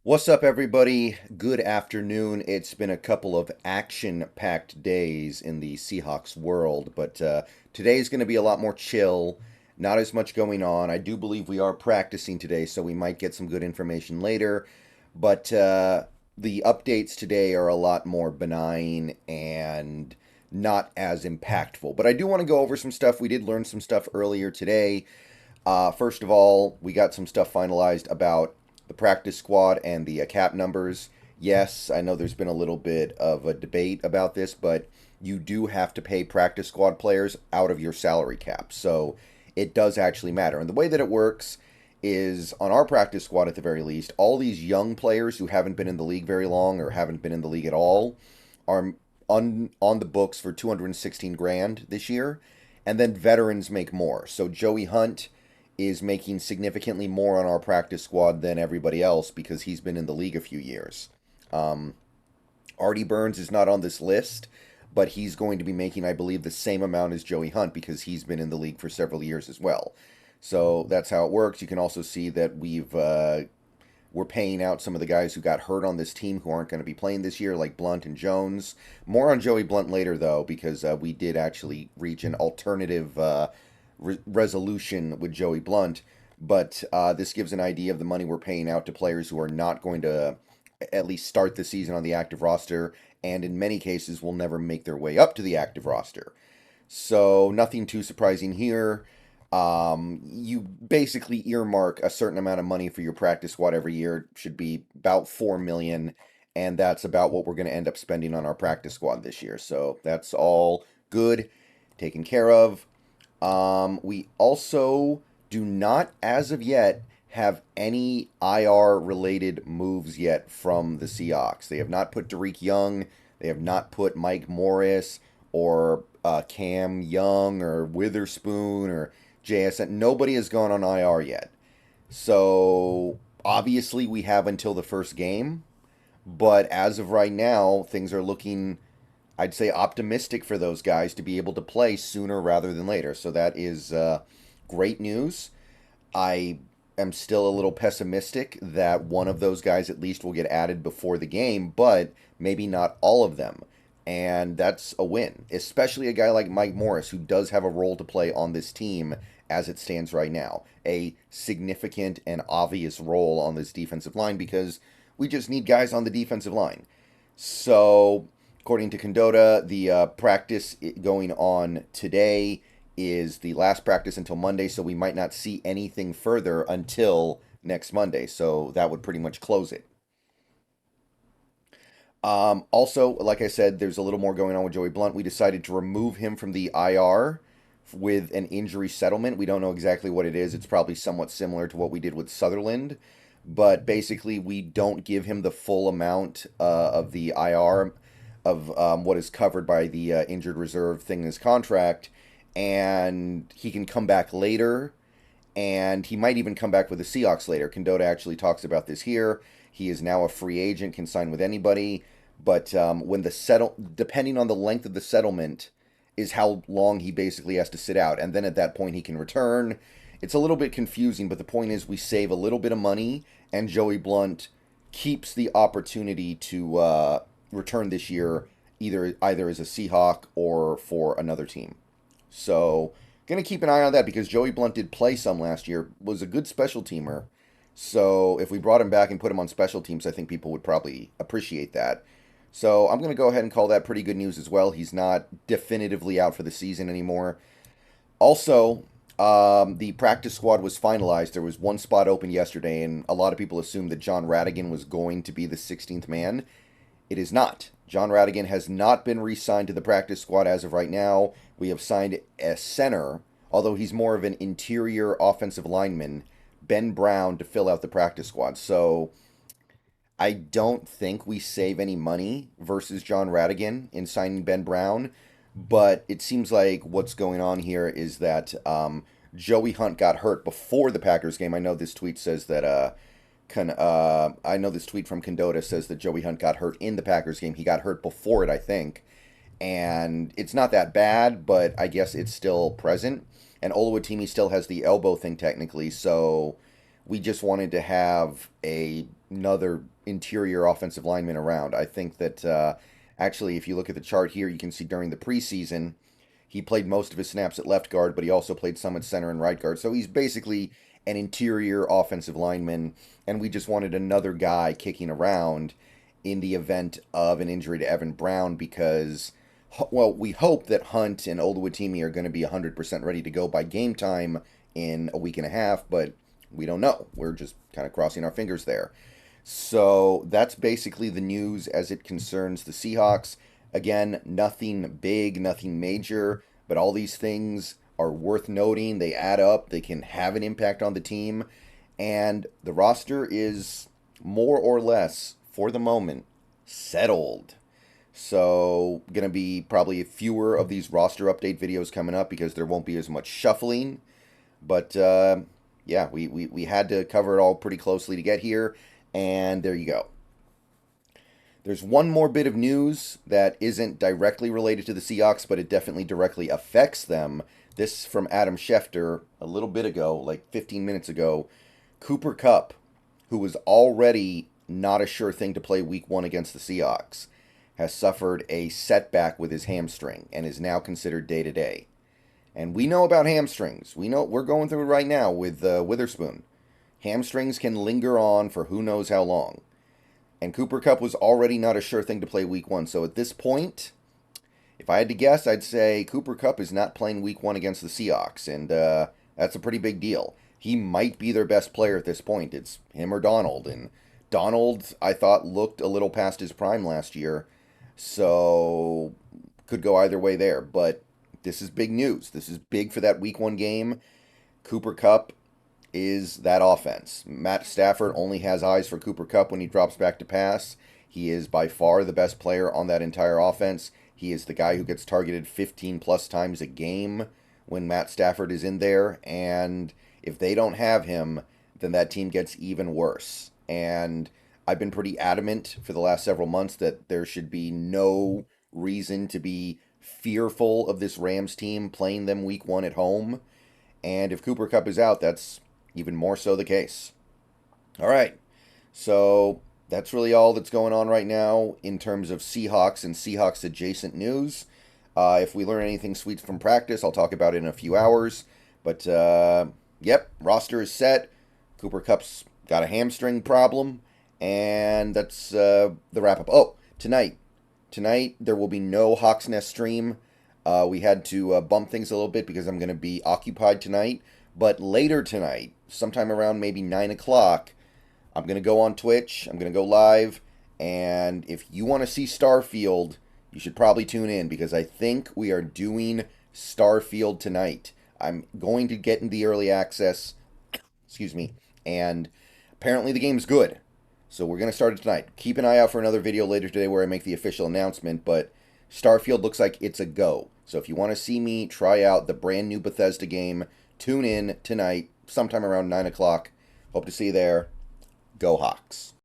What's up, everybody? Good afternoon. It's been a couple of action-packed days in the Seahawks world, but today's going to be a lot more chill. Not as much going on. I do believe we are practicing today, so we might get some good information later. But the updates today are a lot more benign and not as impactful. But I do want to go over some stuff. We did learn some stuff earlier today. First of all, we got some stuff finalized about the practice squad and the cap numbers. Yes, I know there's been a little bit of a debate about this, but you do have to pay practice squad players out of your salary cap. So it does actually matter. And the way that it works is on our practice squad, at the very least, all these young players who haven't been in the league very long or haven't been in the league at all are on the books for 216 grand this year. And then veterans make more. So Joey Hunt is making significantly more on our practice squad than everybody else because he's been in the league a few years. Artie Burns is not on this list, but he's going to be making, I believe, the same amount as Joey Hunt because he's been in the league for several years as well. So that's how it works. You can also see that we're paying out some of the guys who got hurt on this team who aren't going to be playing this year, like Blount and Jones. More on Joey Blount later, though, because we did actually reach an alternative resolution with Joey Blount, but this gives an idea of the money we're paying out to players who are not going to at least start the season on the active roster, and in many cases will never make their way up to the active roster. So nothing too surprising here. You basically earmark a certain amount of money for your practice squad every year. It should be about 4 million, and that's about what we're going to end up spending on our practice squad this year. So that's all good, taken care of. We also do not, as of yet, have any IR related moves yet from the Seahawks. They have not put Derek Young, they have not put Mike Morris or Cam Young or Witherspoon or JSN. Nobody has gone on IR yet. So obviously we have until the first game, but as of right now, things are looking, I'd say, optimistic for those guys to be able to play sooner rather than later. So that is great news. I am still a little pessimistic that one of those guys at least will get added before the game, but maybe not all of them. And that's a win, especially a guy like Mike Morris, who does have a role to play on this team as it stands right now. A significant and obvious role on this defensive line because we just need guys on the defensive line. So according to Condotta, the practice going on today is the last practice until Monday, so we might not see anything further until next Monday. So that would pretty much close it. Also, like I said, there's a little more going on with Joey Blount. We decided to remove him from the IR with an injury settlement. We don't know exactly what it is. It's probably somewhat similar to what we did with Sutherland. But basically, we don't give him the full amount of the IR of what is covered by the injured reserve thing in his contract, and he can come back later, and he might even come back with the Seahawks later. Condotta actually talks about this here. He is now a free agent, can sign with anybody, but when depending on the length of the settlement, is how long he basically has to sit out, and then at that point he can return. It's a little bit confusing, but the point is we save a little bit of money, and Joey Blount keeps the opportunity to return this year, either as a Seahawk or for another team. So, gonna keep an eye on that because Joey Blount did play some last year, was a good special teamer. So if we brought him back and put him on special teams, I think people would probably appreciate that. So I'm gonna go ahead and call that pretty good news as well. He's not definitively out for the season anymore. Also, the practice squad was finalized. There was one spot open yesterday, and a lot of people assumed that John Radigan was going to be the 16th man. It is not. John Radigan has not been re-signed to the practice squad as of right now. We have signed a center, although he's more of an interior offensive lineman, Ben Brown, to fill out the practice squad. So I don't think we save any money versus John Radigan in signing Ben Brown, but it seems like what's going on here is that Joey Hunt got hurt before the Packers game. I know this tweet says that I know this tweet from Condotta says that Joey Hunt got hurt in the Packers game. He got hurt before it, I think. And it's not that bad, but I guess it's still present. And Oluwatimi still has the elbow thing technically, so we just wanted to have a another interior offensive lineman around. I think that actually, if you look at the chart here, you can see during the preseason, he played most of his snaps at left guard, but he also played some at center and right guard. So he's basically an interior offensive lineman, and we just wanted another guy kicking around in the event of an injury to Evan Brown because, well, we hope that Hunt and Oluwatimi are going to be 100% ready to go by game time in a week and a half, but we don't know. We're just kind of crossing our fingers there. So that's basically the news as it concerns the Seahawks. Again, nothing big, nothing major, but all these things are worth noting. They add up, they can have an impact on the team, and the roster is more or less, for the moment, settled. So, going to be probably fewer of these roster update videos coming up because there won't be as much shuffling. But yeah, we had to cover it all pretty closely to get here, and there you go. There's one more bit of news that isn't directly related to the Seahawks, but it definitely directly affects them. This from Adam Schefter a little bit ago, like 15 minutes ago. Cooper Kupp, who was already not a sure thing to play week 1 against the Seahawks, has suffered a setback with his hamstring and is now considered day-to-day. And we know about hamstrings. We know we're going through it right now with Witherspoon. Hamstrings can linger on for who knows how long. And Cooper Kupp was already not a sure thing to play week 1. So at this point, if I had to guess, I'd say Cooper Kupp is not playing week 1 against the Seahawks. And that's a pretty big deal. He might be their best player at this point. It's him or Donald. And Donald, I thought, looked a little past his prime last year. So could go either way there. But this is big news. This is big for that week 1 game. Cooper Kupp is that offense. Matt Stafford only has eyes for Cooper Kupp when he drops back to pass. He is by far the best player on that entire offense. He is the guy who gets targeted 15 plus times a game when Matt Stafford is in there. And if they don't have him, then that team gets even worse. And I've been pretty adamant for the last several months that there should be no reason to be fearful of this Rams team playing them week 1 at home. And if Cooper Kupp is out, that's even more so the case. All right. So that's really all that's going on right now in terms of Seahawks and Seahawks adjacent news. If we learn anything sweet from practice, I'll talk about it in a few hours. But, yep, roster is set. Cooper Kupp's got a hamstring problem. And that's the wrap-up. Oh, tonight there will be no Hawks Nest stream. We had to bump things a little bit because I'm going to be occupied tonight. But later tonight, sometime around maybe 9 o'clock, I'm going to go on Twitch. I'm going to go live. And if you want to see Starfield, you should probably tune in because I think we are doing Starfield tonight. I'm going to get in the early access. Excuse me. And apparently the game's good. So we're going to start it tonight. Keep an eye out for another video later today where I make the official announcement. But Starfield looks like it's a go. So if you want to see me try out the brand new Bethesda game, tune in tonight, sometime around 9 o'clock. Hope to see you there. Go Hawks.